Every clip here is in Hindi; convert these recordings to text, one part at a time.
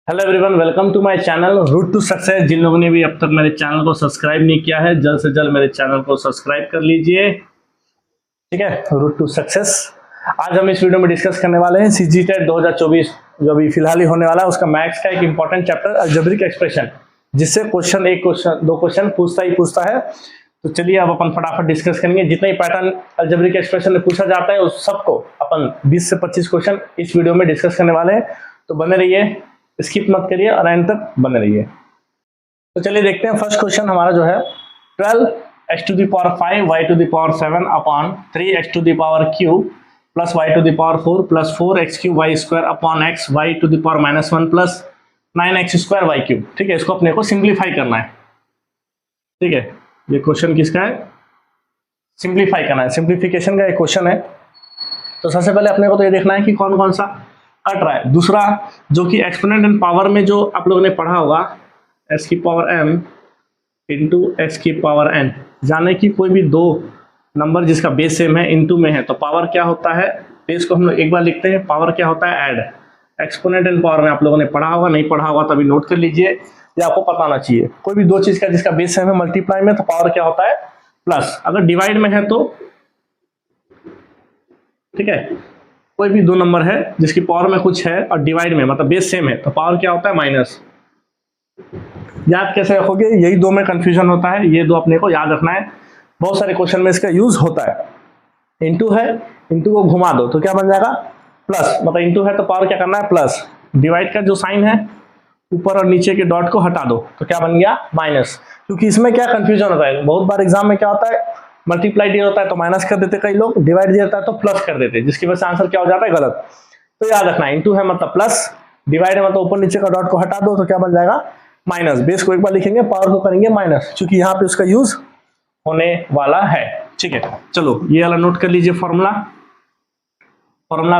Hello everyone, welcome to my channel route to success. जिन लोगों ने भी अब तक मेरे चैनल को सब्सक्राइब नहीं किया है, जल्द से जल्द मेरे चैनल को सब्सक्राइब कर लीजिए। ठीक है, रूट टू सक्सेस। आज हम इस वीडियो में डिस्कस करने वाले हैं सीजीटेट 2024 जो अभी फिलहाल ही होने वाला है, उसका मैथ्स का एक इंपॉर्टेंट चैप्टर अलजेब्रिक एक्सप्रेशन, जिससे दो क्वेश्चन पूछता है। तो चलिए अब अपन फटाफट डिस्कस करेंगे। जितने ही पैटर्न अलजेब्रिक एक्सप्रेशन में पूछा जाता है उस सबको अपन 20 से 25 क्वेश्चन इस वीडियो में डिस्कस करने वाले हैं। तो बने रहिए, स्किप मत करिए और एंड तक बने रहिए। तो चलिए देखते हैं। फर्स्ट क्वेश्चन हमारा जो है 12x to the power 5 y to the power 7 upon 3x to the power q plus y to the power 4 plus 4x cube y square upon x y to the power -1 plus 9x square y cube। ठीक है, इसको अपने को सिंप्लीफाई करना है। ठीक है, ये क्वेश्चन किसका है? सिंप्लीफाई करना है, सिंप्लीफिकेशन का एक क्वेश्चन है। तो सबसे पहले अपने को तो ये देखना है कि कौन कौन सा कट रहा है। दूसरा, जो कि एक्सपोनेंट एंड पावर में जो आप लोगों ने पढ़ा होगा, s की पावर m इंटू s की पावर n, जाने की कोई भी दो नंबर जिसका बेस सेम है इंटू में है तो पावर क्या होता है, बेस को हम लोग एक बार लिखते हैं, पावर क्या होता है ऐड। एक्सपोनेंट एंड पावर में आप लोगों ने पढ़ा होगा, नहीं पढ़ा होगा तभी नोट कर लीजिए, ये आपको पता होना चाहिए। कोई भी दो चीज का जिसका बेस सेम है मल्टीप्लाई में तो पावर क्या होता है प्लस। अगर डिवाइड में है तो ठीक है, कोई भी दो नंबर है जिसकी पावर में कुछ है और डिवाइड में मतलब बेस सेम है तो पावर क्या होता है माइनस। याद कैसे रखोगे, यही दो में कंफ्यूजन होता है, ये दो अपने को याद रखना है। बहुत सारे क्वेश्चन में इसका यूज होता है। इंटू है, इंटू को घुमा दो तो क्या बन जाएगा प्लस, मतलब इंटू है तो पावर क्या करना है प्लस। डिवाइड का जो साइन है ऊपर और नीचे के डॉट को हटा दो तो क्या बन गया माइनस। क्योंकि इसमें क्या कंफ्यूजन होता है, बहुत बार एग्जाम में क्या होता है, मल्टीप्लाई दिया होता है तो माइनस कर देते कई लोग, डिवाइड दिया होता है तो प्लस कर देते, जिसकी वजह से आंसर क्या हो जाता है गलत। तो याद रखना, इंटू है मतलब प्लस, डिवाइड है मतलब ऊपर नीचे का डॉट को हटा दो तो क्या बन जाएगा माइनस। बेस को एक बार लिखेंगे, पावर को करेंगे माइनस, क्योंकि यहाँ पे उसका यूज होने वाला है। ठीक है, चलो ये वाला नोट कर लीजिए। फॉर्मूला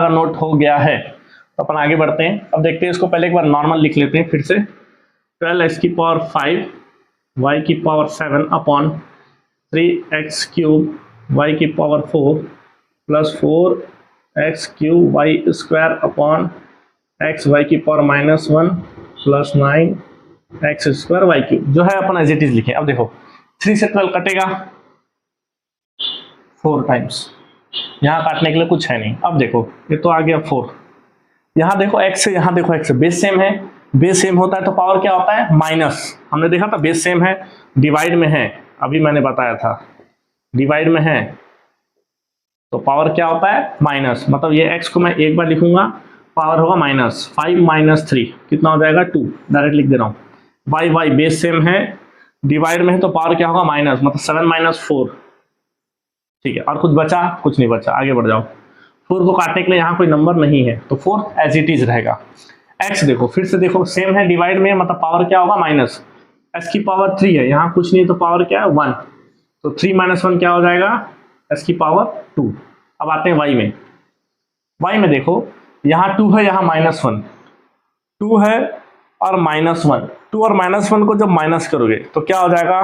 का नोट हो गया है तो अपन आगे बढ़ते हैं। अब देखते हैं इसको, पहले एक बार नॉर्मल लिख लेते हैं फिर से। 12x की पावर 5 y की power 7 upon 3x cube y की power 4 plus 4x cube y square upon x y की power -1 plus 9x square y cube, जो है अपन एज इट इज लिखे। अब देखो 3 से 12 कटेगा 4 टाइम्स, यहाँ काटने के लिए कुछ है नहीं। अब देखो ये तो आ गया 4, यहाँ देखो x से यहाँ देखो x से बेस सेम है, बेस सेम होता है तो पावर क्या होता है माइनस। हमने देखा था बेस सेम है, डिवाइड में है, अभी मैंने बताया था डिवाइड में है तो पावर क्या होता है माइनस। मतलब ये x को मैं एक बार लिखूंगा, पावर होगा माइनस 5 माइनस 3 कितना हो जाएगा 2, डायरेक्ट लिख दे रहा हूँ। y बेस सेम है, डिवाइड में है तो पावर क्या होगा माइनस, मतलब 7 माइनस 4। ठीक है, और कुछ बचा? कुछ नहीं बचा, आगे बढ़ जाओ। 4 को काटने के लिए यहाँ कोई नंबर नहीं है तो 4 एज इट इज रहेगा। x देखो फिर से देखो सेम है, डिवाइड में मतलब पावर क्या होगा माइनस। s की पावर 3 है, यहाँ कुछ नहीं तो पावर क्या है 1, तो 3 माइनस 1 क्या हो जाएगा s की पावर 2। अब आते हैं y में। y में देखो यहाँ 2 है, यहाँ -1, 2 है और -1, 2 और -1 को जब माइनस करोगे तो क्या हो जाएगा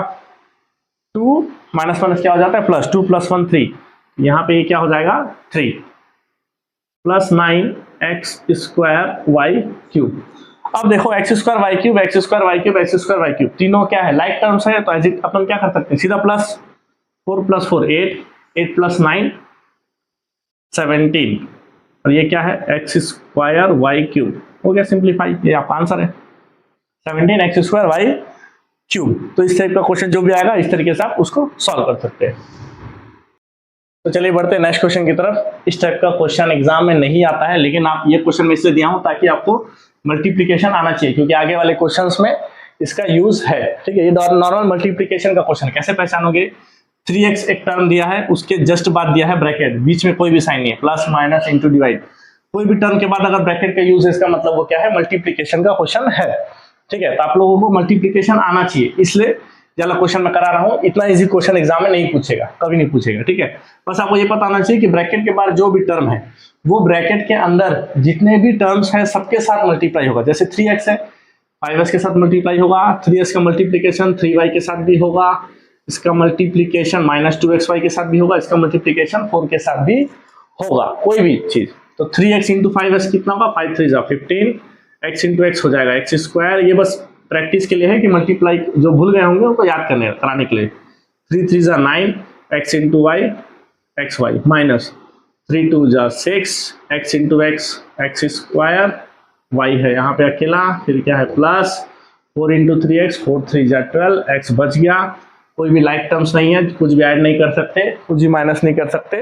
2 -1 क्या हो जाता है प्लस, 2 + 1 3, यहाँ पे क्या हो जाएगा 3 plus 9x square y cube. अब देखो x square y cube, x square y cube, x square y cube, तीनों क्या है लाइक टर्म्स है तो अपन क्या कर सकते हैं सीधा प्लस। 4 + 4 8, 8 + 9 17, और ये क्या है x स्क्वायर y क्यूब। हो गया सिंप्लीफाई, ये आपका आंसर है 17x स्क्वायर y क्यूब। तो इस टाइप का क्वेश्चन जो भी आएगा इस तरीके से आप उसको सॉल्व कर सकते हैं। तो चलिए बढ़ते हैं नेक्स्ट क्वेश्चन की तरफ। इस टाइप का क्वेश्चन एग्जाम में नहीं आता है, लेकिन आप ये क्वेश्चन में इसलिए दिया हूं ताकि आपको मल्टीप्लिकेशन आना चाहिए, क्योंकि आगे वाले क्वेश्चंस में इसका यूज है। ठीक है, ये नॉर्मल मल्टीप्लिकेशन का क्वेश्चन कैसे पहचानोगे, 3x एक टर्म दिया है, उसके जस्ट बाद दिया है ब्रैकेट, बीच में कोई भी साइन नहीं है, प्लस माइनस इंटू डिवाइड, कोई भी टर्म के बाद अगर ब्रैकेट का यूज है इसका मतलब वो क्या है मल्टीप्लिकेशन का क्वेश्चन है। ठीक है, तो आप लोगों को मल्टीप्लिकेशन आना चाहिए, इसलिए वाला क्वेश्चन मैं करा रहा हूँ। इतना इजी क्वेश्चन एग्जाम में नहीं पूछेगा, कभी नहीं पूछेगा। ठीक है, बस आपको ये पता होना चाहिए कि ब्रैकेट के बाद जो भी टर्म है वो ब्रैकेट के अंदर जितने भी टर्म्स हैं सबके साथ मल्टीप्लाई होगा। जैसे 3x है 5x के साथ मल्टीप्लाई होगा, 3x का मल्टीप्लीकेशन 3y के साथ भी होगा, इसका मल्टीप्लीकेशन -2xy के साथ भी होगा, इसका मल्टीप्लीकेशन 4 के साथ भी होगा, कोई भी चीज। तो 3x × 5x कितना होगा, 5 3 15, एक्स इंटू एक्स हो जाएगा एक्स स्क्वायर। ये बस प्रैक्टिस के लिए है कि मल्टीप्लाई जो भूल गए होंगे उनको याद कराने के लिए। 3 3 जा 9 x into y x y minus 3 2 जा 6 x into x x square y है यहाँ पे अकेला, फिर क्या है प्लस 4 इंटू 3x 4 3 जा 12 एक्स बच गया। कोई भी लाइक टर्म्स नहीं है, कुछ भी ऐड नहीं कर सकते, कुछ भी माइनस नहीं कर सकते,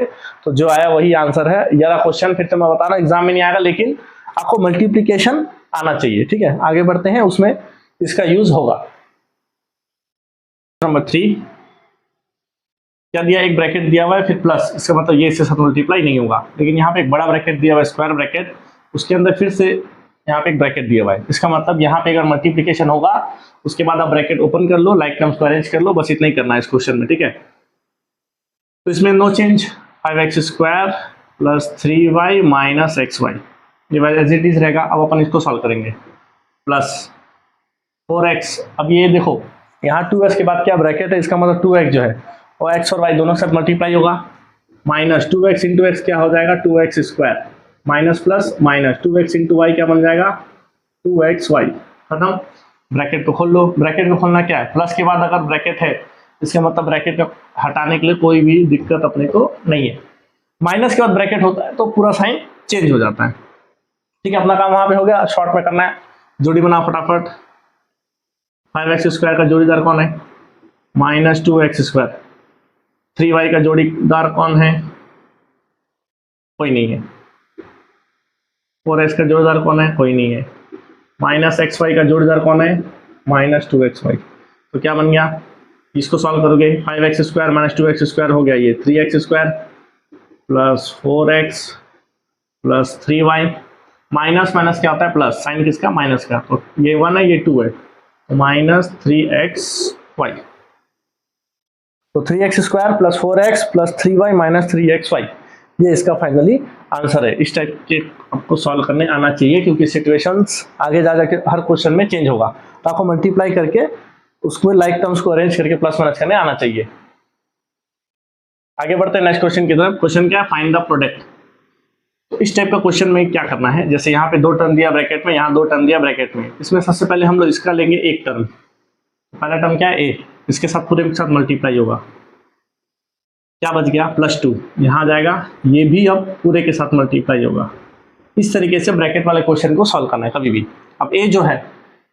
तो जो आया वही आंसर है। ये वाला क्वेश्चन फिर से मैं बता रहा हूँ एग्जाम में नहीं आएगा, लेकिन आपको मल्टीप्लीकेशन आना चाहिए। ठीक है, आगे बढ़ते हैं, उसमें इसका यूज होगा। नंबर 3 क्या दिया, एक ब्रैकेट दिया हुआ है फिर प्लस, इसका मतलब ये इसके साथ मल्टीप्लाई नहीं होगा, लेकिन यहाँ पे एक बड़ा ब्रैकेट दिया हुआ है स्क्वायर ब्रैकेट, उसके अंदर फिर से यहाँ पे एक ब्रैकेट दिया हुआ है। इसका मतलब यहाँ पे अगर मल्टीप्लिकेशन होगा उसके बाद आप ब्रैकेट ओपन कर लो, लाइक टर्म्स को अरेंज कर लो, बस इतना ही करना है इस क्वेश्चन में। ठीक है, तो इसमें no change, 5x square plus 3y minus x y, ये एज इट इज रहेगा। अब अपन इसको सॉल्व करेंगे, प्लस 4x, अब ये देखो यहाँ 2x के बाद क्या ब्रैकेट है, इसका मतलब 2x जो है और x और y दोनों के साथ मल्टीप्लाई होगा, माइनस 2x इंटू एक्स क्या हो जाएगा 2x square, minus plus minus 2x into y क्या बन जाएगा 2xy, खत्म। ब्रैकेट को खोल लो, ब्रैकेट को खोलना क्या है, प्लस के बाद अगर ब्रैकेट है इसका मतलब ब्रैकेट को हटाने के लिए कोई भी दिक्कत अपने को नहीं है। माइनस के बाद ब्रैकेट होता है तो पूरा साइन चेंज हो जाता है। ठीक है, अपना काम वहां पे हो गया, शॉर्ट में करना है, जोड़ी बनाओ फटाफट। 5x स्क्वायर का जोड़ीदार कौन है, माइनस 2x स्क्वायर। 3y का जोड़ीदार कौन है, कोई नहीं है। 4x का जोड़ीदार कौन है, कोई नहीं है। माइनस एक्स वाई का जोड़ीदार कौन है, माइनस 2xy। तो क्या बन गया, इसको सॉल्व करोगे 5x square minus 2x square हो गया ये 3x square plus 4x plus 3y, minus minus क्या होता है प्लस, साइन किसका माइनस का, तो ये 1 है ये 2 है, तो माइनस 3xy। तो 3x square plus 4x plus 3y minus 3xy, ये इसका फाइनली आंसर है। इस टाइप के आपको सॉल्व करने आना चाहिए, क्योंकि सिचुएशंस आगे जा जाके हर क्वेश्चन में चेंज होगा, तो आपको मल्टीप्लाई करके उसको लाइक टर्म्स को अरेंज करके प्लस माइनस करने आना चाहिए। आगे बढ़ते हैं नेक्स्ट क्वेश्चन की तरफ। क्वेश्चन क्या है, फाइंड द प्रोडक्ट। तो इस टाइप का क्वेश्चन में क्या करना है, जैसे यहाँ पे 2 टर्म दिया ब्रैकेट में, यहाँ 2 टर्म दिया ब्रैकेट में, इसमें सबसे पहले हम लोग इसका लेंगे एक टर्म, पहला टर्म क्या है ए, इसके साथ पूरे के साथ मल्टीप्लाई होगा, क्या बच गया +2, यहाँ जाएगा, ये भी अब पूरे के साथ मल्टीप्लाई होगा। इस तरीके से ब्रैकेट वाले क्वेश्चन को सॉल्व करना है कभी भी। अब ए जो है,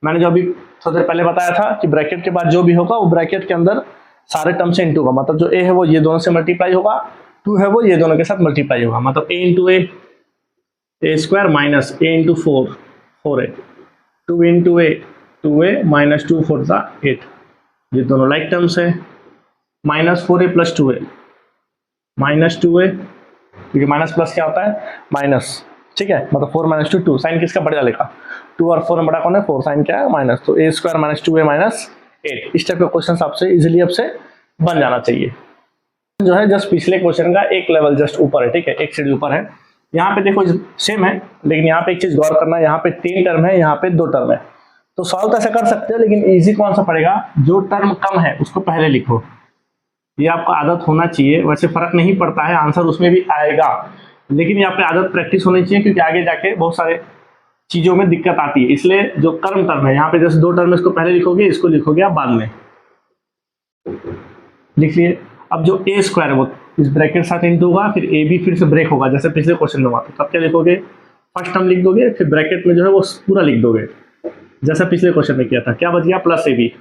मैंने जो अभी थोड़ी देर पहले बताया था कि ब्रैकेट के बाद जो भी होगा वो ब्रैकेट के अंदर सारे टर्म से इंटू होगा, मतलब जो ए है वो ये दोनों से मल्टीप्लाई होगा, 2 है वो ये दोनों के साथ मल्टीप्लाई होगा, मतलब ए into a square minus A into 4 है, 2 इंटू ए 2a माइनस 2 4 8, ये दोनों लाइक टर्म्स है, minus 4a plus 2a minus 2a, क्योंकि माइनस प्लस क्या होता है माइनस, ठीक है, मतलब 4 माइनस 2 2, साइन किसका बढ़ जाएगा 2 और 4 में बड़ा कौन है 4, साइन क्या है माइनस, तो a square minus 2a minus 8। इस टाइप के क्वेश्चन आपसे इजीली आपसे बन जाना चाहिए। जो है जस्ट पिछले क्वेश्चन का एक लेवल जस्ट ऊपर है, ठीक है, एक सीढ़ी ऊपर है। यहाँ पे देखो सेम है, लेकिन यहाँ पे एक चीज गौर करना है, यहाँ पे 3 टर्म है, यहाँ पे 2 टर्म है, तो सॉल्व तो ऐसा कर सकते हो, लेकिन इजी कौन सा पड़ेगा, जो टर्म कम है उसको पहले लिखो, ये आपका आदत होना चाहिए। वैसे फर्क नहीं पड़ता है, आंसर उसमें भी आएगा, लेकिन यहाँ पे आदत प्रैक्टिस होनी चाहिए, क्योंकि आगे जाके बहुत सारे चीजों में दिक्कत आती है। इसलिए जो कर्म टर्म है यहाँ पे जैसे 2 टर्म इसको पहले लिखोगे, इसको लिखोगे आप बाद में, लिख लिए। अब जो ए स्क्वायर है वो इस ब्रैकेट के साथ इंटू होगा, फिर ए भी फिर से ब्रेक होगा जैसे पिछले क्वेश्चन में हुआ, तो तब क्या लिखोगे, फर्स्ट टर्म लिख दोगे, फिर ब्रैकेट में जो है वो पूरा लिख दोगे जैसा पिछले क्वेश्चन में किया था। क्या बच गया प्लस ए बी,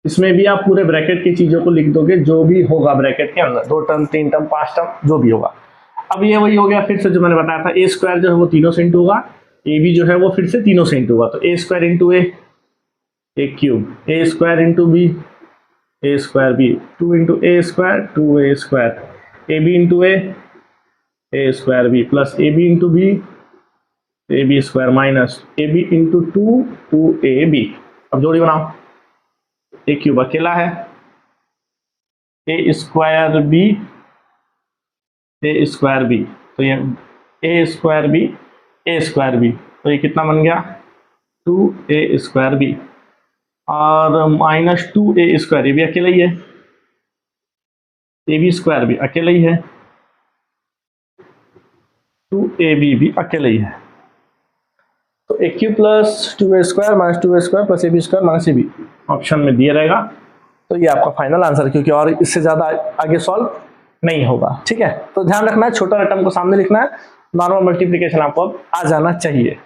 इसमें भी आप पूरे ब्रैकेट की चीजों को लिख दोगे जो भी होगा ब्रैकेट के अंदर, 2 टर्म 3 टर्म 5 टर्म जो भी होगा। अब ये वही हो गया फिर से जो मैंने बताया था, ए स्क्वायर जो है वो तीनों से इंटू होगा, ए बी जो है वो फिर से तीनों से इंटू होगा, तो a square into a cube, a square into b a square b, 2 into a square 2a square, a b into a square b plus a b into b a b square minus a b into 2 अब जोड़ी बनाओ, ए क्यूब अकेला है, ए स्क्वायर बी तो ये ए स्क्वायर बी तो ये कितना बन गया 2a स्क्वायर बी, और माइनस 2a स्क्वायर, ये भी अकेला ही है, ए बी स्क्वायर भी अकेला ही है, 2ab भी अकेला ही है। तो a cube plus 2a² minus 2a² plus ab² minus ab option में दिया रहेगा। तो ये आपका फाइनल आंसर, क्योंकि और इससे ज़्यादा आगे सॉल्व नहीं होगा। ठीक है, तो ध्यान रखना है छोटा रकम को सामने लिखना है, नॉर्मल मल्टीप्लिकेशन आपको अब आ जाना चाहिए।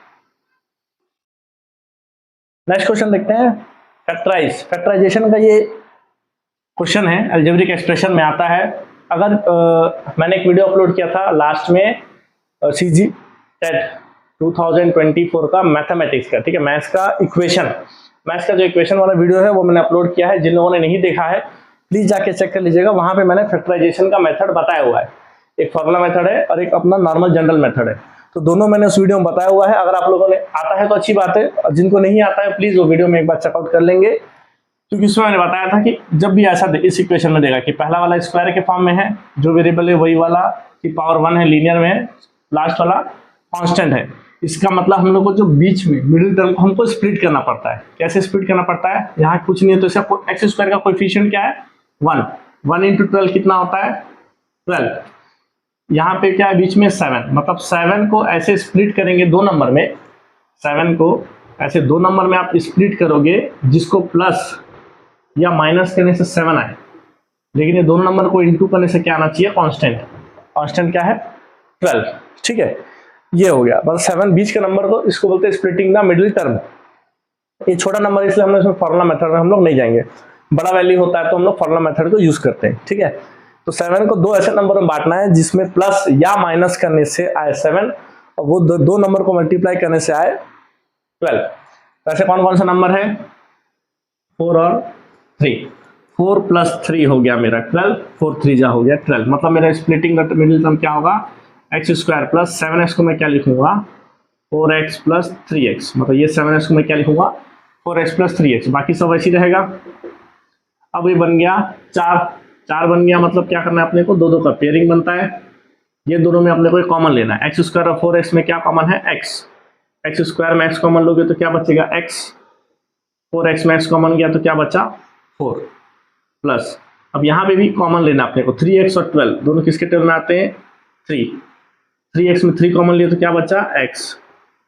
नेक्स्ट क्वेश्चन देखते हैं, फैक्टराइजेशन का ये क्वेश्चन है, अलजेब्रिक एक्सप्रेशन में आता है। अगर मैंने एक वीडियो अपलोड किया था लास्ट में CG टेट 2024 का मैथमेटिक्स का, ठीक है, मैथ्स का जो इक्वेशन वाला वीडियो है वो मैंने अपलोड किया है। जिन लोगों ने नहीं देखा है प्लीज जाके चेक कर लीजिएगा, वहां पे मैंने फैक्टराइजेशन का मेथड बताया हुआ है। एक फॉर्मूला मेथड है और एक अपना नॉर्मल जनरल मेथड है, तो दोनों मैंने उस वीडियो में बताया हुआ है। अगर आप लोगों ने आता है तो अच्छी बात है, और जिनको नहीं आता है प्लीज वो वीडियो में एक बार चेकआउट कर लेंगे, क्योंकि उसमें मैंने बताया था कि जब भी ऐसा इस इक्वेशन में देगा कि पहला वाला स्क्वायर के फॉर्म में है, जो वेरिएबल है वही वाला की पावर 1 है, लीनियर में है, लास्ट वाला कांस्टेंट है। इसका मतलब हम लोग को जो बीच में मिडिल टर्म को हमको स्प्लिट करना पड़ता है। कैसे स्प्लिट करना पड़ता है, यहाँ कुछ नहीं है तो इसका x² का कोएफिशिएंट क्या है 1 इंटू 12 कितना होता है 12। यहाँ पे क्या है बीच में 7, मतलब 7 को ऐसे स्प्लिट करेंगे दो नंबर में, 7 को ऐसे दो नंबर में आप स्प्लिट करोगे जिसको प्लस या माइनस करने से 7 आए, लेकिन ये दोनों नंबर को इंटू करने से क्या आना चाहिए कांस्टेंट क्या है 12। ठीक है, ये हो गया बस 7 बीच के नंबर को, इसको बोलते हैं स्प्लिटिंग द मिडिल टर्म। ये छोटा नंबर इसलिए हम लोग इसमें फॉर्मूला मेथड में हम लोग नहीं जाएंगे, बड़ा वैल्यू होता है तो हम लोग फॉर्मूला मेथड को यूज करते हैं। ठीक है, तो 7 को दो ऐसे नंबर में बांटना है जिसमें प्लस या माइनस करने से आए 7 और वो दो नंबर को मल्टीप्लाई करने से आए 12। तो ऐसे कौन कौन सा नंबर है 4 और 3, 4 प्लस 3 हो गया मेरा 12, 4 3 जा हो गया 12, मतलब मेरा स्प्लिटिंग द मिडिल टर्म क्या होगा x² प्लस 7x को मैं क्या लिखूंगा 4x प्लस 3x, मतलब ये 7x को मैं क्या लिखूंगा 4x प्लस 3x, बाकी सब ऐसी रहेगा। अब ये बन गया 4 बन गया, मतलब क्या करना है अपने को, दो का पेयरिंग बनता है, ये दोनों में अपने को कॉमन लेना है। x² और 4x में क्या कॉमन है x² में x कॉमन लोगे तो क्या बचेगा x, 4x में x कॉमन गया तो क्या बचा 4 प्लस, अब यहाँ पे भी कॉमन लेना अपने को 3x और 12 दोनों किसके टेबल में आते हैं 3x में 3 कॉमन लिए तो क्या बचा x,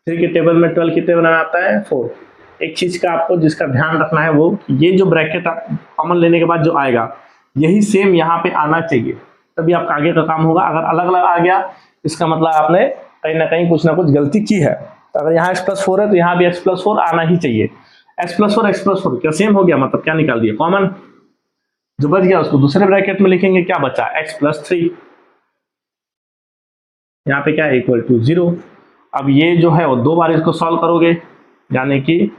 3 के टेबल में 12 के टेबल में आता है 4। एक चीज का आपको जिसका ध्यान रखना है वो ये जो ब्रैकेट कॉमन लेने के बाद जो आएगा यही सेम यहाँ पे आना चाहिए, तभी आपका आगे का काम होगा। अगर अलग अलग आ गया इसका मतलब आपने कहीं ना कहीं कुछ ना कुछ गलती की है। तो अगर यहाँ x+4 है तो यहाँ भी x+4 आना ही चाहिए, x+4 क्या सेम हो गया, मतलब क्या निकाल दिया कॉमन, जो बच गया उसको दूसरे ब्रैकेट में लिखेंगे, क्या बचा x+3, यहाँ पे क्या है इक्वल टू 0। अब ये जो है वो दो बार इसको सॉल्व करोगे, यानी कि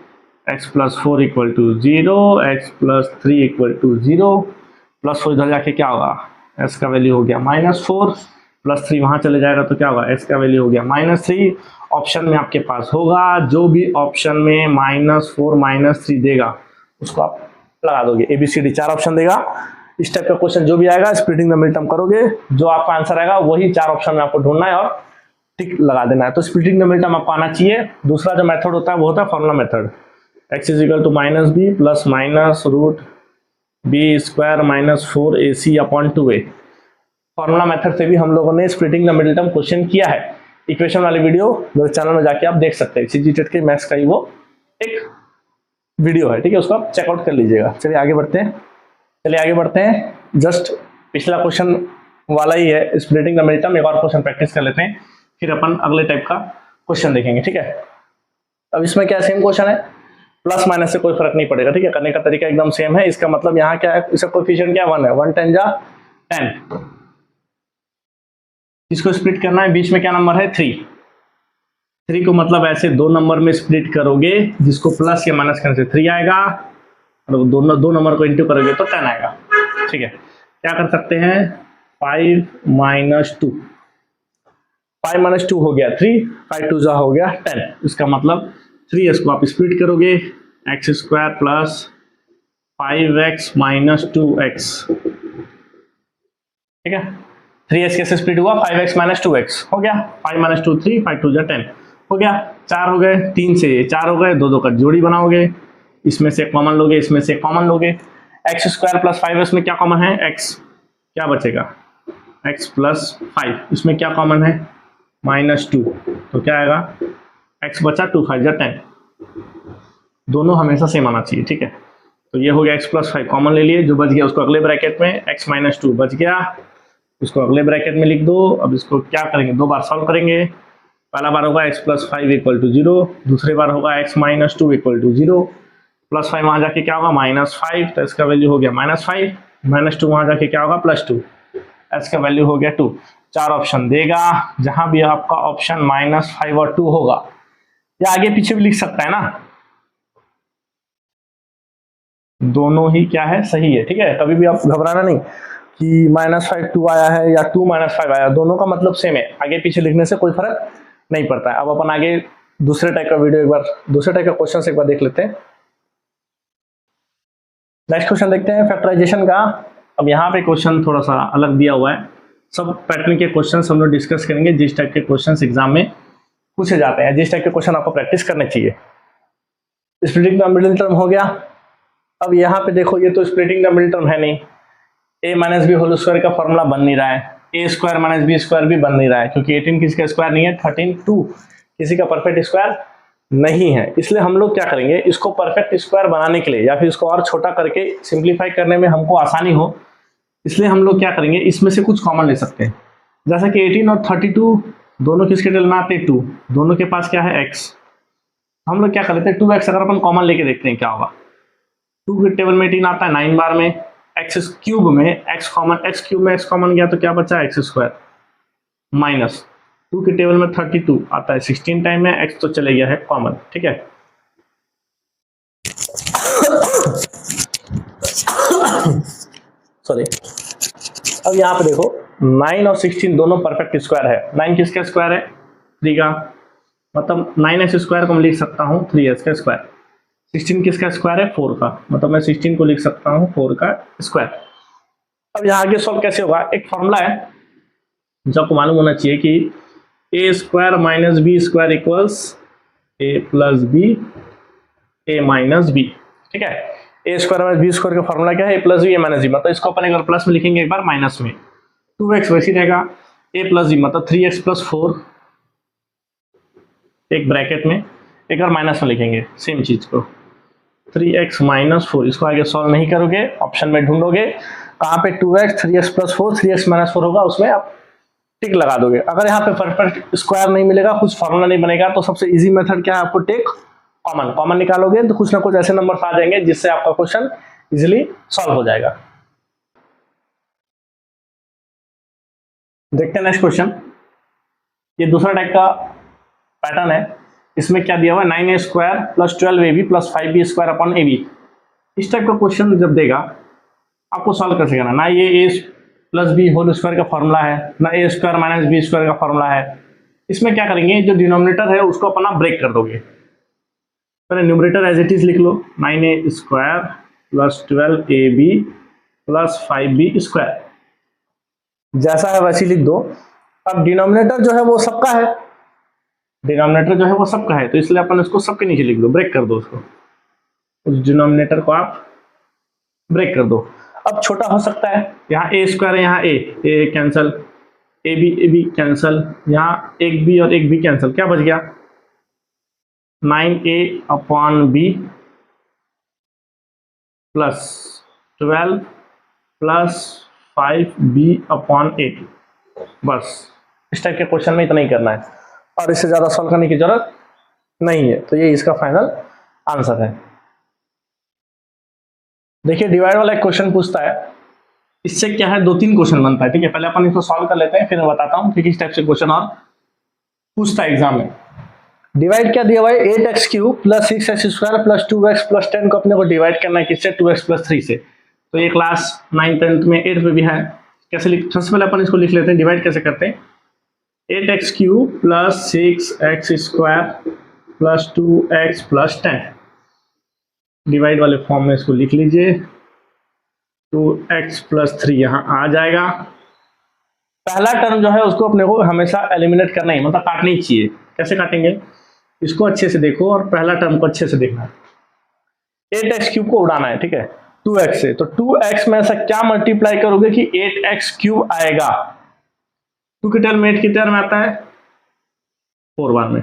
x+4 equal to 0, x+3 equal to 0, plus 4 इधर जाके क्या होगा s का वैल्यू हो गया -4, प्लस 3 वहां चले जाएगा तो क्या होगा s का वैल्यू हो गया -3। ऑप्शन में आपके पास होगा, जो भी ऑप्शन में -4 -3 देगा उसको आप लगा दोगे, ABCD 4 ऑप्शन देगा। इस टाइप का क्वेश्चन जो भी आएगा स्प्लिटिंग द मिडिल टर्म करोगे, जो आपका आंसर आएगा वही 4 ऑप्शन में आपको ढूंढना है और टिक लगा देना है। तो स्प्लिटिंग द मिडिल टर्म आपको आना चाहिए। दूसरा जो मेथड होता है वो होता है formula method, x equal to -b plus minus root b² -4ac upon 2a। Formula method से भी हम लोगों ने splitting the middle term question किया है, इक्वेशन वाली वीडियो मेरे चैनल में जाके आप देख सकते हैं, CG टेट के मैथ्स का ही वो एक वीडियो है। ठीक है, उसको आप चेकआउट कर लीजिएगा। चलिए आगे बढ़ते हैं, जस्ट पिछला क्वेश्चन वाला ही है स्प्लिटिंग द मिडिल टर्म, एक और क्वेश्चन प्रैक्टिस कर लेते हैं, फिर अपन अगले टाइप का क्वेश्चन देखेंगे। ठीक है, अब इसमें क्या सेम क्वेश्चन है, प्लस माइनस से कोई फर्क नहीं पड़ेगा। ठीक है, करने का तरीका एकदम सेम है। इसका मतलब यहाँ क्या है, इसका कोएफिशिएंट क्या 1 है, 1 10 जा 10, इसको स्प्लिट करना है, बीच में क्या नंबर है 3 को मतलब ऐसे दो नंबर में स्प्लिट करोगे जिसको प्लस या माइनस करने से 3 आएगा, और दो नंबर को इंटू करोगे तो 10 आएगा। ठीक है, क्या कर सकते हैं 5 - 2, 5 - 2 हो गया 3, 5 2 जा हो गया 10, इसका मतलब 3s को आप स्प्लिट करोगे x² प्लस 5x - 2x। ठीक है, 3s कैसे स्प्लिट हुआ 5x - 2x हो गया, 5 - 2 3, 5 2 जा 10 हो गया, 4 हो गए, 3 से 4 हो गए, दो का जोड़ी बनाओगे, इसमें से कॉमन लोगे, इसमें से कॉमन लोगे, x² प्लस 5s में क्या कॉमन है x, क्या बचेगा x प्लस 5, इसमें क्या कॉमन है -2, तो क्या आएगा x बचा 2 5 जा 10, दोनों हमेशा सेम आना चाहिए, ठीक है। तो ये हो गया x प्लस 5 कॉमन ले लिए, जो बच गया उसको अगले ब्रैकेट में, x माइनस 2 बच गया, इसको अगले ब्रैकेट में लिख दो। अब इसको क्या करेंगे, दो बार सॉल्व करेंगे। पहला बार होगा x प्लस 5 इक्वल टू 0, दूसरी बार होगा x minus 2 equal to 0, plus 5 वहाँ जाके क्या होगा माइनस 5, तो इसका वैल्यू हो गया माइनस 5, माइनस 2 वहाँ जाके क्या होगा प्लस 2, इसका वैल्यू हो गया 2। 4 ऑप्शन देगा, जहां भी आपका ऑप्शन -5 और 2 होगा, या आगे पीछे भी लिख सकता है ना, दोनों ही क्या है सही है, ठीक है। कभी भी आप घबराना नहीं कि -5 2 आया है या 2 -5 आया, दोनों का मतलब सेम है, आगे पीछे लिखने से कोई फर्क नहीं पड़ता है। अब अपन आगे दूसरे टाइप का वीडियो एक बार, दूसरे टाइप का क्वेश्चन एक बार देख लेते हैं। नेक्स्ट क्वेश्चन देखते हैं फैक्टराइजेशन का। अब यहाँ पे क्वेश्चन थोड़ा सा अलग दिया हुआ है, सब पैटर्न के क्वेश्चन हम लोग डिस्कस करेंगे, जिस टाइप के क्वेश्चन एग्जाम में पूछे जाते हैं, जिस टाइप के क्वेश्चन आपको प्रैक्टिस करने चाहिए। स्प्लिटिंग द मिडिल टर्म हो गया। अब यहाँ पे देखो, ये तो स्प्लिटिंग द मिडिल टर्म है नहीं, a minus b whole square का फॉर्मूला बन नहीं रहा है, a square minus b square भी बन नहीं रहा है, क्योंकि 18 किसी का स्क्वायर नहीं है, 13 2 किसी का परफेक्ट स्क्वायर नहीं है। इसलिए हम लोग क्या करेंगे, इसको परफेक्ट स्क्वायर बनाने के लिए या फिर इसको और छोटा करके सिंप्लीफाई करने में हमको आसानी हो, इसलिए हम लोग क्या करेंगे, इसमें से कुछ कॉमन ले सकते हैं। जैसा कि 18 और 32 दोनों किसके टेबल में आते हैं 2, दोनों के पास क्या है x, हम लोग क्या कर लेते हैं 2x अगर अपन कॉमन लेके देखते हैं क्या होगा। 2 के टेबल में 18 आता है 9 बार में, x क्यूब में x कॉमन, x क्यूब में x कॉमन गया तो क्या बचा x स्क्वायर, माइनस 2 के टेबल में 32 आता है 16 टाइम में, x तो चले गया है कॉमन, ठीक है। सॉरी। अब यहाँ पे देखो 9 और 16 दोनों परफेक्ट स्क्वायर है। 9 किसका स्क्वायर है 3 का, मतलब 9x स्क्वायर को मैं लिख सकता हूँ 3s का स्क्वायर। 16 किसका स्क्वायर है 4 का, मतलब मैं 16 को लिख सकता हूँ 4 का स्क्वायर। अब यहाँ आगे सॉल्व कैसे होगा, एक फॉर्मूला है जो आपको मालूम होना चाहिए कि a square minus b square equals a plus b a minus b, ठीक है। A square minus b square का फॉर्मूला क्या है, a plus b a minus b, मतलब इसको अपन एक बार प्लस में लिखेंगे, एक बार माइनस में, 2x वैसे रहेगा, a प्लस बी मतलब 3x प्लस 4 एक ब्रैकेट में, एक बार माइनस में लिखेंगे सेम चीज को, 3x माइनस 4। इसको आगे सॉल्व नहीं करोगे, ऑप्शन में ढूंढोगे कहाँ पे 2x 3x plus 4 3x minus 4 होगा, उसमें आप टिक लगा दोगे। अगर यहाँ पे परफेक्ट स्क्वायर नहीं मिलेगा, कुछ फॉर्मूला नहीं बनेगा, तो सबसे इजी मेथड क्या है, आपको टेक कॉमन, कॉमन निकालोगे तो कुछ ना कुछ ऐसे नंबर आ जाएंगे जिससे आपका क्वेश्चन इजीली सॉल्व हो जाएगा। देखते हैं नेक्स्ट क्वेश्चन। ये दूसरा टाइप का पैटर्न है, इसमें क्या दिया हुआ है 9a square plus 12ab plus 5b square upon ab। इस टाइप का क्वेश्चन जब देगा आपको सॉल्व कैसे करना, ना ये a plus b whole square का फॉर्मूला है, ना a square minus b square का फॉर्मूला है। इसमें क्या करेंगे, जो डिनोमिनेटर है उसको अपना ब्रेक कर दोगे, पहले न्यूमरेटर एज इट इज लिख लो, 9a square plus 12ab plus 5b square, जैसा है वैसे लिख दो। अब डिनोमिनेटर जो है वो सबका है, डिनोमिनेटर जो है वो सबका है, तो इसलिए अपन इसको सबके नीचे लिख दो, ब्रेक कर दो उसको, उस डिनोमिनेटर को आप ब्रेक कर दो। अब छोटा हो सकता है, यहाँ a स्क्वायर है, यहाँ a cancel, a b cancel, यहाँ एक b और एक b कैंसल, क्या बच गया 9a upon b plus 12 plus 5b upon 8। बस इस टाइप के क्वेश्चन में इतना ही करना है और इससे ज्यादा सॉल्व करने की जरूरत नहीं है, तो ये इसका फाइनल आंसर है। देखिए डिवाइड वाला एक क्वेश्चन पूछता है, इससे क्या है 2-3 क्वेश्चन बनता है, ठीक है। पहले अपन इसको सॉल्व कर लेते हैं, फिर मैं बताता हूँ कि किस टाइप से क्वेश्चन और पूछता है एग्जाम में। डिवाइड क्या दिया हुआ है 8x cube plus 6x square plus 2x plus 10 को अपने को डिवाइड करना है किससे 2x प्लस 3 से। तो ये क्लास 9th 10th में 8th में भी है। कैसे लिख, सबसे पहले अपन इसको लिख लेते हैं, डिवाइड कैसे करते हैं, 8x cube plus 6x square plus 2x plus 10, divide वाले फॉर्म में इसको लिख लीजिए, 2x प्लस 3 यहाँ आ जाएगा। पहला टर्म जो है उसको अपने को हमेशा एलिमिनेट करना ही, मतलब काटना ही चाहिए। कैसे काटेंगे, इसको अच्छे से देखो और पहला टर्म को अच्छे से देखना। 8x क्यूब को उड़ाना है, ठीक है, 2x से, तो 2x में ऐसा क्या मल्टीप्लाई करोगे कि 8x क्यूब आएगा। 2 की टर्म 8 की टर्म आता है 4 बार में,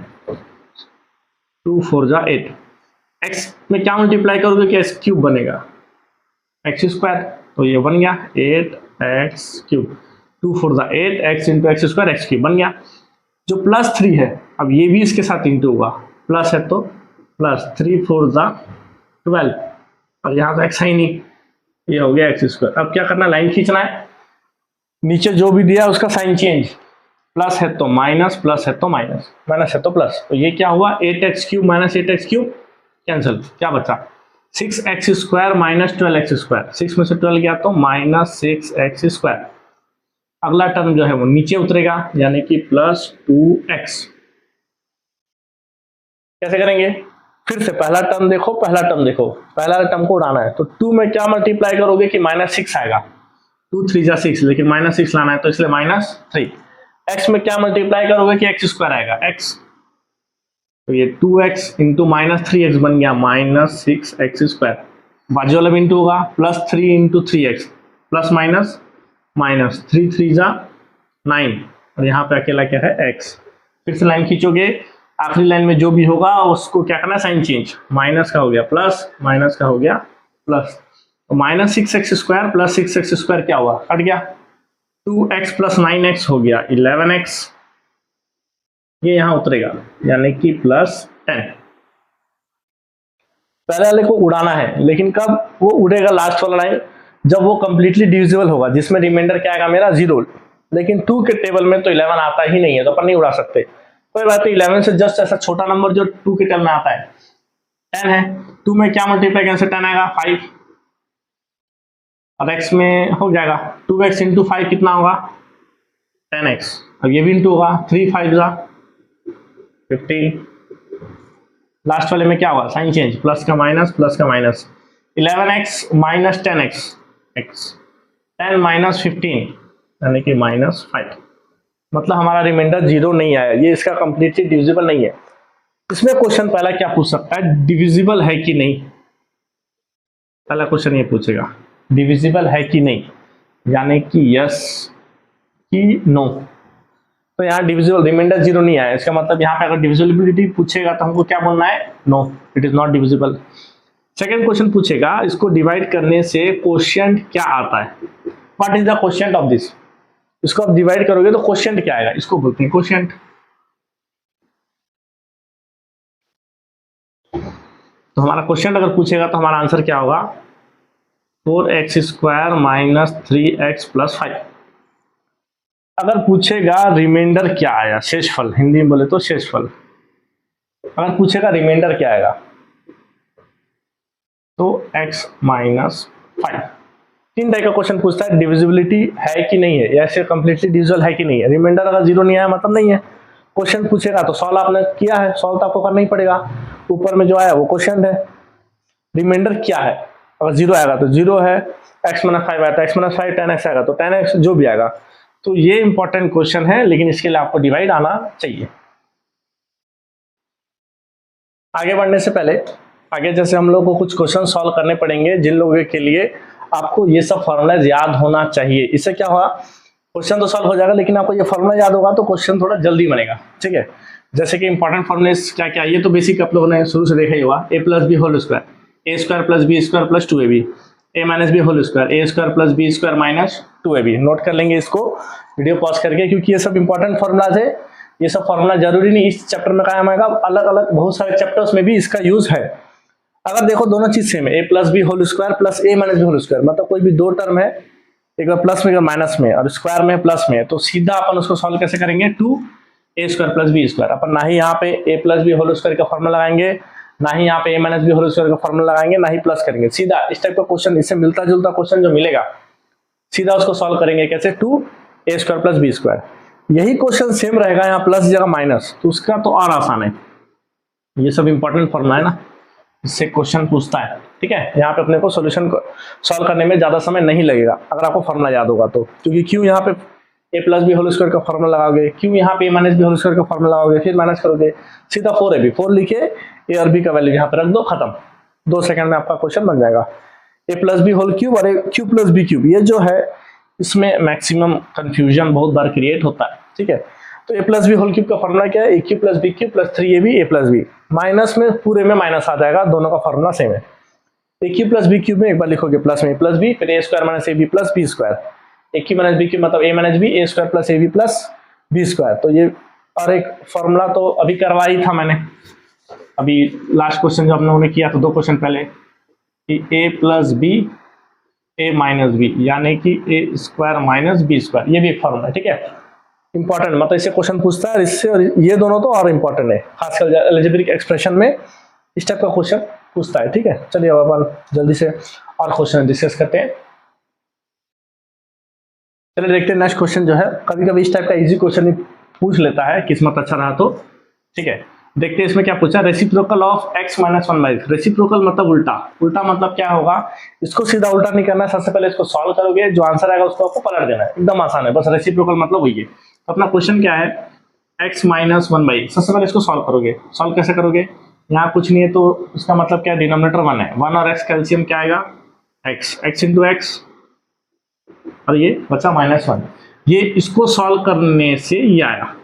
2 4 जा 8, x में क्या मल्टीप्लाई करोगे कि x क्यूब बनेगा, एक्स स्क्वायर, तो ये बन गया 8x क्यूब, 2 4 जा 8, x into x square x cube बन गया। जो +3 है अब ये भी इसके साथ इंटू होगा, प्लस है तो प्लस 3 4 जा 12, और यहाँ तो x है ही नहीं, ये हो गया एक्स स्क्वायर। अब क्या करना, लाइन खींचना है, नीचे जो भी दिया उसका साइन चेंज, प्लस है तो माइनस, प्लस है तो माइनस, माइनस है तो प्लस, तो ये क्या हुआ 8x cube minus 8x cube cancel, क्या बचा 6x square minus 12x square, 6 में से 12 गया तो माइनस 6x स्क्वायर। अगला टर्म जो है वो नीचे उतरेगा यानी कि प्लस 2x। कैसे करेंगे, फिर से पहला टर्म देखो, पहला टर्म देखो, पहला टर्म को उड़ाना है तो 2 में क्या मल्टीप्लाई करोगे कि -6 आएगा, 2 3 जा 6, लेकिन -6 लाना है तो इसलिए -3। x में क्या मल्टीप्लाई करोगे कि x स्क्वायर आएगा x, तो ये 2x इंटू -3x बन गया -6x स्क्वायर, बाजू वाला भी इंटू होगा, +3 into 3x plus minus minus 3 3 जा 9, और यहाँ पे अकेला क्या है x। फिर से लाइन खींचोगे, आखिरी लाइन में जो भी होगा उसको क्या करना, साइन चेंज, माइनस का हो गया प्लस, माइनस का हो गया प्लस, तो -6x square plus 6x square क्या हुआ, कट गया, 2x प्लस 9x हो गया 11x, ये यहां उतरेगा यानी कि +10। पहले वाले को उड़ाना है, लेकिन कब वो उड़ेगा, लास्ट वाला लाइन जब वो कंप्लीटली डिविजिबल होगा, जिसमें रिमाइंडर क्या आएगा मेरा 0, लेकिन 2 के टेबल में तो 11 आता ही नहीं है, तो अपन नहीं उड़ा सकते। कोई बात नहीं, 11 से जस्ट ऐसा छोटा नंबर जो 2 के टेबल में आता है 10 है, 2 में क्या मल्टीप्लाई करने से 10 आएगा 5, और x में हो जाएगा 2x इंटू 5 कितना होगा 10x, अब ये भी इंटू होगा 3 5 जा 15, लास्ट वाले में क्या होगा, साइन चेंज, प्लस का माइनस, प्लस का minus, 11x minus 10x, x 10 minus 15 यानी कि -5, मतलब हमारा रिमाइंडर 0 नहीं आया, ये इसका कंप्लीटली डिविजिबल नहीं है। इसमें क्वेश्चन पहला क्या पूछ सकता है, डिविजिबल है कि नहीं, पहला क्वेश्चन ये पूछेगा डिविजिबल है कि नहीं, यानी कि यस कि नो, तो यहाँ डिविजिबल रिमाइंडर 0 नहीं आया, इसका मतलब यहाँ पे अगर डिविजिबिलिटी पूछेगा तो हमको क्या बोलना है, no it is not divisible. Second question पूछेगा इसको डिवाइड करने से क्वोशिएंट क्या आता है, what is the quotient of this, इसको आप डिवाइड करोगे तो क्वोशिएंट क्या आएगा, इसको बोलते हैं क्वोशिएंट। तो हमारा क्वोशिएंट अगर पूछेगा तो हमारा आंसर क्या होगा 4x square minus 3x plus 5। अगर पूछेगा रिमाइंडर क्या आया, शेषफल, हिंदी में बोले तो शेषफल, अगर पूछेगा रिमाइंडर क्या आएगा तो x माइनस 5। 3 टाइप का क्वेश्चन पूछता है, डिविजिबिलिटी है कि नहीं है, या ऐसे कंप्लीटली डिविजिबल है कि नहीं है, रिमाइंडर अगर 0 नहीं आया मतलब नहीं है। क्वेश्चन पूछेगा तो सॉल्व आपने किया है, सॉल्व तो आपको करना ही पड़ेगा, ऊपर में जो आया वो क्वेश्चन है। रिमाइंडर क्या है, अगर 0 आएगा तो 0 है, x माइनस 5 आया तो x माइनस 5, 10x आएगा तो 10x, जो भी आएगा। तो ये इंपॉर्टेंट क्वेश्चन है, लेकिन इसके लिए आपको डिवाइड आना चाहिए। आगे बढ़ने से पहले आगे जैसे हम लोग को कुछ क्वेश्चन सॉल्व करने पड़ेंगे, जिन लोगों के लिए आपको ये सब फॉर्मूलाज याद होना चाहिए। इससे क्या होगा, क्वेश्चन तो सॉल्व हो जाएगा, लेकिन आपको ये फॉर्मूला याद होगा तो क्वेश्चन थोड़ा जल्दी बनेगा, ठीक है। जैसे कि इंपॉर्टेंट फॉर्मूलेस क्या क्या, ये तो बेसिक आप लोगों ने शुरू से देखा ही होगा, a plus b whole square, a square plus b square plus 2ab, a minus b whole square, a square plus b square minus 2ab। Note कर लेंगे इसको वीडियो पॉज करके, क्योंकि ये सब इंपॉर्टेंट फॉर्मूलाज है। ये सब फॉर्मूला जरूरी नहीं इस चैप्टर में कायम आएगा, अलग अलग बहुत सारे चैप्टर्स में भी इसका यूज है। अगर देखो दोनों चीज सेम है, a plus b whole square plus a minus b whole square, मतलब कोई भी दो टर्म है, एक बार प्लस में एक माइनस में, और स्क्वायर में प्लस में, तो सीधा अपन उसको सॉल्व कैसे करेंगे, 2a square plus b square. अपन ना ही यहाँ पे a plus b whole square का फॉर्मूला लगाएंगे, ना ही यहाँ पे a minus b whole square का फॉर्मूला लगाएंगे, ना ही प्लस करेंगे, सीधा इस टाइप का क्वेश्चन, इससे मिलता जुलता क्वेश्चन जो मिलेगा सीधा उसको सॉल्व करेंगे कैसे, 2a square plus b square. यही क्वेश्चन सेम रहेगा यहाँ प्लस जगह माइनस, तो उसका तो और आसान है। ये सब इंपॉर्टेंट फॉर्मूला है ना, इससे क्वेश्चन पूछता है, ठीक है। यहाँ पे अपने को सॉल्यूशन को सॉल्व करने में ज्यादा समय नहीं लगेगा अगर आपको फॉर्मूला याद होगा तो, क्योंकि क्यों यहाँ पे a plus b whole square का फॉर्मूला लगाओगे, क्यों यहाँ पे a minus b whole square का फॉर्मूला लगाओगे, फिर माइनस करोगे, सीधा 4ab, 4 लिखे a और b का वैल्यू यहाँ पे रख दो, खत्म, 2 सेकंड में आपका क्वेश्चन बन जाएगा। a plus b whole cube और a cube plus b cube, ये जो है इसमें मैक्सिमम कंफ्यूजन बहुत बार क्रिएट होता है, ठीक है। तो a plus b whole cube का फॉर्मूला क्या है, a cube plus b cube plus 3ab a plus b, minus में पूरे में माइनस आ जाएगा, दोनों का फॉर्मूला सेम है। A cube plus b cube में एक बार लिखोगे प्लस में प्लस बी, फिर a square minus a b plus b square, a cube minus b cube मतलब a minus b, a square plus a b plus b square. तो ये और एक फॉर्मूला तो अभी करवा ही था मैंने, अभी लास्ट क्वेश्चन जो हम लोगों ने किया था 2 क्वेश्चन पहले, कि ए plus b a minus B, यानी कि ए स्क्वायर माइनस बी स्क्वायर, ये भी एक फॉर्मूला है, ठीक है। इंपॉर्टेंट मतलब इससे क्वेश्चन पूछता है, इससे और ये दोनों तो और इंपॉर्टेंट है, खासकर अलजेब्रिक एक्सप्रेशन में इस टाइप का क्वेश्चन पूछता है, ठीक है। चलिए अब अपन जल्दी से और क्वेश्चन डिस्कस करते हैं। चलिए देखते हैं नेक्स्ट क्वेश्चन जो है, कभी कभी इस टाइप का इजी क्वेश्चन ही पूछ लेता है, किस्मत अच्छा रहा तो, ठीक है। देखते हैं इसमें क्या पूछा, reciprocal of x minus 1/x। Reciprocal मतलब उल्टा, उल्टा मतलब क्या होगा, इसको सीधा उल्टा नहीं करना है, सबसे पहले इसको सॉल्व करोगे, जो आंसर आएगा उसको आपको पलट देना है, एकदम आसान है, बस रेसिप्रोकल मतलब वही है। तो अपना क्वेश्चन क्या है, x माइनस 1/x, सबसे पहले इसको सॉल्व करोगे। सॉल्व कैसे करोगे, यहाँ कुछ नहीं है तो इसका मतलब क्या है, डिनोमिनेटर 1 है, 1 और x कैल्सियम क्या आएगा x इंटू एक्स, और ये बचा -1, ये इसको सॉल्व करने से ये आया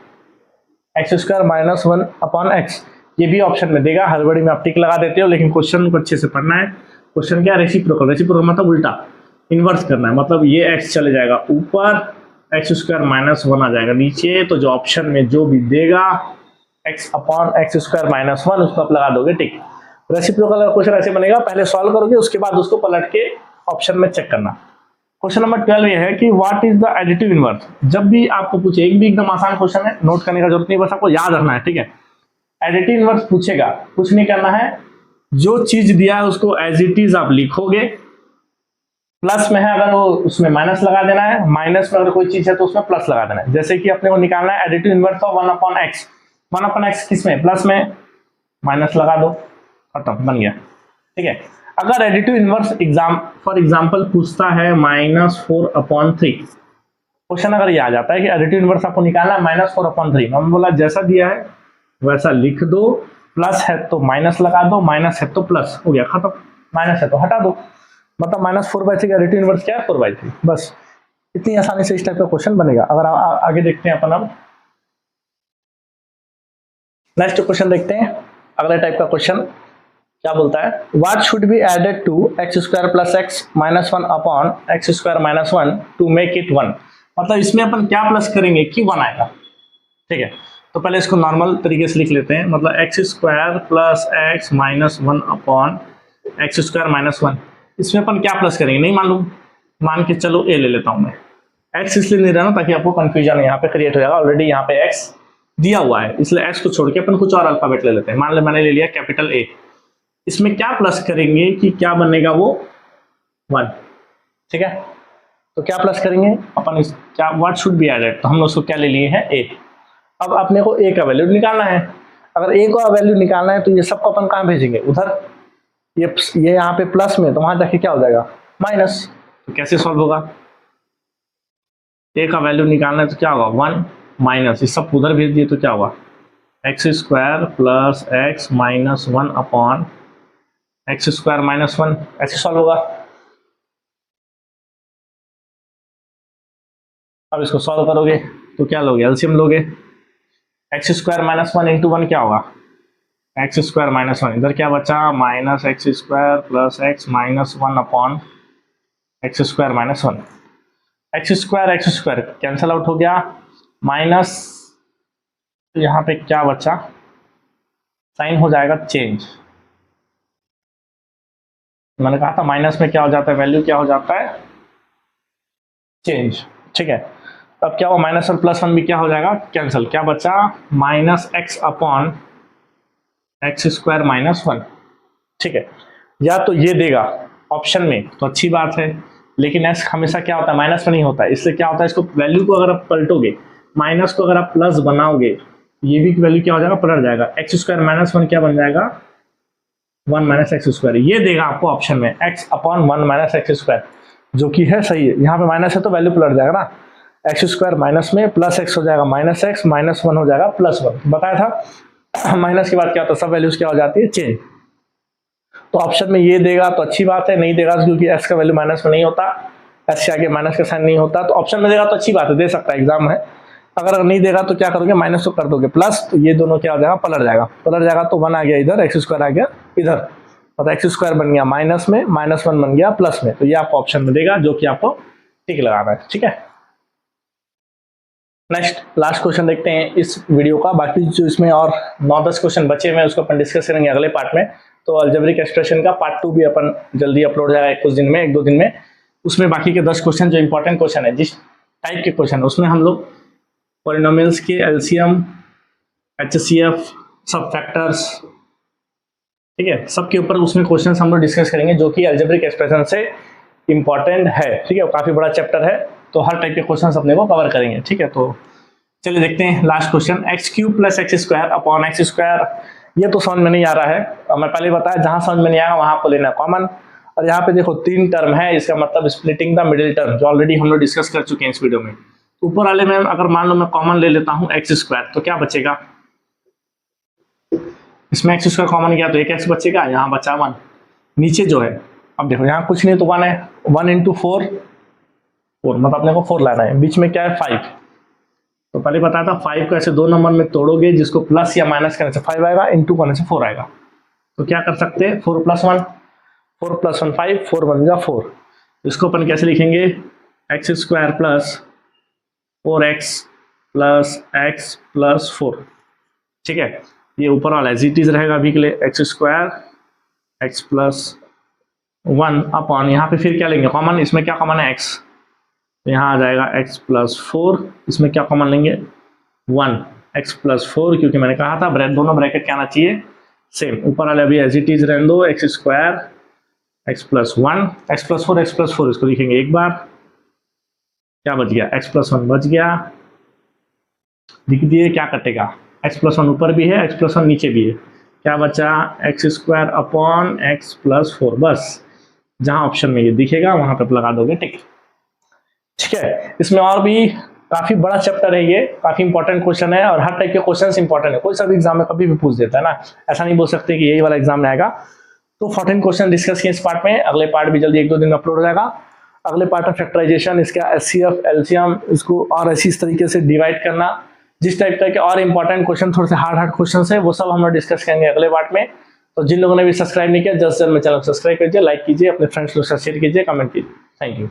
x square minus 1 upon x. ये भी ऑप्शन में देगा, हड़बड़ी में आप टिक लगा देते हो, लेकिन क्वेश्चन को अच्छे से पढ़ना है। क्वेश्चन क्या है, रेसिप्रोकल, रेसिप्रोकल मतलब उल्टा, इन्वर्स करना है, मतलब ये एक्स चले जाएगा ऊपर, एक्स स्क्वायर माइनस 1 आ जाएगा नीचे, तो जो ऑप्शन में जो भी देगा x upon x square minus 1 उसको आप लगा दोगे टिक। रेसिप्रोकल का क्वेश्चन ऐसे बनेगा, पहले सॉल्व करोगे उसके बाद उसको पलट के ऑप्शन में चेक करना। क्वेश्चन नंबर 12 ये है कि what is the additive inverse. जब भी आपको पूछे, एक भी एकदम आसान क्वेश्चन है, नोट करने का जरूरत नहीं, बस आपको याद रखना है, ठीक है। एडिटिव इनवर्स पूछेगा, कुछ नहीं करना है, जो चीज दिया है उसको एज इट इज आप लिखोगे, प्लस में है अगर वो उसमें माइनस लगा देना है, माइनस में अगर कोई चीज है तो उसमें प्लस लगा देना है। जैसे कि अपने को निकालना है additive inverse of 1 upon x, 1 upon x किसमें, प्लस में, माइनस लगा दो, खत्म, बन गया, ठीक है। अगर एडिटिव इनवर्स फॉर एग्जांपल पूछता है -4 अपॉन 3, क्वेश्चन अगर ये आ जाता है कि एडिटिव इनवर्स आपको निकालना है -4 अपॉन 3, हमने बोला जैसा दिया है वैसा लिख दो, प्लस है तो माइनस लगा दो, माइनस है तो प्लस, हो गया खत्म, माइनस है तो हटा दो, मतलब -4/3 का एडिटिव इनवर्स क्या है 4/3, बस इतनी आसानी से इस टाइप का क्वेश्चन बनेगा। अगर आगे देखते हैं अपन, अब नेक्स्ट क्वेश्चन देखते हैं, अगले टाइप का क्वेश्चन क्या बोलता है, what should be added to x square plus x minus 1 upon x square minus 1 to make it 1। मतलब इसमें अपन क्या प्लस करेंगे कि 1 आएगा, ठीक है। तो पहले इसको नॉर्मल तरीके से लिख लेते हैं, मतलब x square plus x minus 1 upon x square minus 1, इसमें अपन क्या प्लस करेंगे नहीं मालूम, मान के चलो ए ले लेता हूं मैं, एक्स इसलिए नहीं रहना ताकि आपको कंफ्यूजन यहाँ पे क्रिएट हो जाएगा, ऑलरेडी यहाँ पे एक्स दिया हुआ है, इसलिए एक्स को छोड़ के अपन कुछ और अल्फाबेट ले लेते हैं। मान लो मैंने ले लिया कैपिटल ए, इसमें क्या प्लस करेंगे कि क्या बनेगा वो 1, ठीक है। तो क्या प्लस करेंगे अपन, इस क्या व्हाट शुड बी एडेड, तो हम लोग उसको क्या ले लिए हैं ए। अब अपने को ए का वैल्यू निकालना है, अगर ए का वैल्यू निकालना है तो ये सबको अपन कहाँ भेजेंगे, उधर, ये यहाँ पे प्लस में, तो वहां जाके क्या हो जाएगा माइनस, तो कैसे सॉल्व होगा, ए का वैल्यू निकालना है तो क्या होगा 1 माइनस, ये सब उधर भेज दिए तो क्या होगा x square plus x minus 1 upon x square minus 1, ऐसे सॉल्व होगा। अब इसको सॉल्व करोगे तो क्या लोगे, एलसीएम लोगे, एक्स स्क्वायर माइनस 1 इंटू 1 क्या होगा एक्स स्क्वायर माइनस 1, इधर क्या बचा minus x square plus x minus 1 upon x square minus 1, x square cancel out हो गया, माइनस यहाँ पे क्या बचा, साइन हो जाएगा चेंज, मैंने कहा था माइनस में क्या हो जाता है, वैल्यू क्या हो जाता है चेंज, ठीक है। अब क्या हुआ, माइनस और प्लस 1 भी क्या हो जाएगा कैंसिल, क्या बचा minus x upon x square minus 1, ठीक है। या तो ये देगा ऑप्शन में तो अच्छी बात है, लेकिन एक्स हमेशा क्या होता है माइनस में नहीं होता है, इसलिए क्या होता है, इसको वैल्यू को अगर आप पलटोगे, माइनस को अगर आप प्लस बनाओगे, ये भी वैल्यू क्या हो जाएगा पलट जाएगा, एक्स स्क्वायर माइनस 1 क्या बन जाएगा 1 माइनस एक्स स्क्वायर, ये देगा आपको ऑप्शन में x upon 1 minus x square, जो कि है सही है, यहाँ पे माइनस है तो वैल्यू पलट जाएगा ना, एक्स स्क्वायर माइनस में प्लस एक्स हो जाएगा माइनस एक्स, माइनस 1 हो जाएगा प्लस 1, बताया था माइनस के बाद क्या होता है सब वैल्यूज क्या हो जाती है चेंज। तो ऑप्शन में ये देगा तो अच्छी बात है, नहीं देगा क्योंकि एक्स का वैल्यू माइनस में नहीं होता, एक्स के आगे माइनस का साइन नहीं होता, तो ऑप्शन में देगा तो अच्छी बात है, दे सकता है, एग्जाम है, अगर नहीं देगा तो क्या करोगे, माइनस तो कर दोगे, प्लस तो ये दोनों क्या हो जाएगा, पलट जाएगा तो 1 आ गया इधर, एक्स स्क्वायर आ गया इधर, मतलब एक्स स्क्वायर बन गया माइनस में, -1 बन गया प्लस में। तो ये आपको ऑप्शन में देगा, जो कि आपको टिक लगाना है। ठीक है, नेक्स्ट लास्ट क्वेश्चन देखते हैं इस वीडियो का। बाकी जो इसमें और 9-10 क्वेश्चन बचे हुए हैं उसको अपन डिस्कस करेंगे अगले पार्ट में। तो अलजेब्रिक एक्सप्रेशन का पार्ट 2 भी अपन जल्दी अपलोड हो जाएगा कुछ दिन में, 1-2 दिन में। उसमें बाकी के 10 क्वेश्चन जो इंपॉर्टेंट क्वेश्चन है, जिस टाइप के क्वेश्चन है उसमें हम लोग पॉलिनोमियल्स के एलसीएम, एचसीएफ, सब फैक्टर्स, ठीक है, सबके ऊपर उसमें क्वेश्चन हम लोग डिस्कस करेंगे जो कि अलजेब्रिक एक्सप्रेशन से इंपॉर्टेंट है। ठीक है, काफी बड़ा चैप्टर है, तो हर टाइप के क्वेश्चन अपने को कवर करेंगे। ठीक है, तो चलिए देखते हैं last question, x³ + x² upon x²। ये तो समझ में नहीं आ रहा है, मैं पहले बताया जहां समझ में नहीं आया वहां आपको लेना कॉमन। और यहाँ पे देखो 3 टर्म है, इसका मतलब स्प्लिटिंग द मिडिल टर्म, जो ऑलरेडी हम लोग डिस्कस कर चुके हैं इस वीडियो में। ऊपर वाले में अगर मान लो मैं कॉमन ले लेता हूँ x², तो क्या बचेगा, इसमें x² कॉमन गया तो एक x बचेगा, यहाँ बचा 1। नीचे जो है, अब देखो यहाँ कुछ नहीं तो 1 है, 1 × 4 मतलब अपने को 4 लाना है, बीच में क्या है 5। तो पहले बताया था 5 को ऐसे 2 नंबर में तोड़ोगे, जिसको प्लस या माइनस करने से 5 आएगा, इंटू करने से 4 आएगा। तो क्या कर सकते हैं, 4 + 1 5, 4 बन गया 4। इसको अपन कैसे लिखेंगे, x² + 4x + x + 4। ठीक है, ये ऊपर वाला एज इट इज रहेगा अभी के लिए, x² x + 1 अपॉन, यहाँ पे फिर क्या लेंगे कॉमन, इसमें क्या कॉमन है x, तो यहाँ आ जाएगा x + 4, इसमें क्या कॉमन लेंगे 1, x + 4, क्योंकि मैंने कहा था दोनों ब्रैकेट क्या आना चाहिए सेम। ऊपर वाले अभी एज इट इज रहने दो, x² x + 1 x + 4 x + 4, इसको लिखेंगे एक बार, क्या बच गया x + 1 बच गया, लिख दिए, क्या कटेगा x + 1 ऊपर भी है, x + 1 नीचे भी है, क्या बचा x² अपॉन x + 4। बस जहां ऑप्शन में ये दिखेगा वहां पे लगा दोगे टिक। ठीक है, इसमें और भी काफी बड़ा चैप्टर है, ये काफी इंपॉर्टेंट क्वेश्चन है और हर टाइप के क्वेश्चन इंपॉर्टेंट है, कोई सा भी एग्जाम में कभी भी पूछ देता है ना, ऐसा नहीं बोल सकते कि यही वाला एग्जाम में आएगा। तो 14 क्वेश्चन डिस्कस किए इस पार्ट में, अगले पार्ट भी जल्दी 1-2 दिन में अपलोड हो जाएगा। अगले पार्ट में फैक्टराइजेशन, इसका एचसीएफ, एलसीएम, इसको और ऐसी इस तरीके से डिवाइड करना, जिस टाइप का और इंपॉर्टेंट क्वेश्चन, थोड़े से हार्ड क्वेश्चन है, वो सब हम लोग डिस्कस करेंगे अगले पार्ट में। तो जिन लोगों ने भी सब्सक्राइब नहीं किया, जल्द से जल्द चैनल सब्सक्राइब कीजिए, लाइक कीजिए, अपने फ्रेंड्स लोग से शेयर कीजिए, कमेंट कीजिए। Thank you.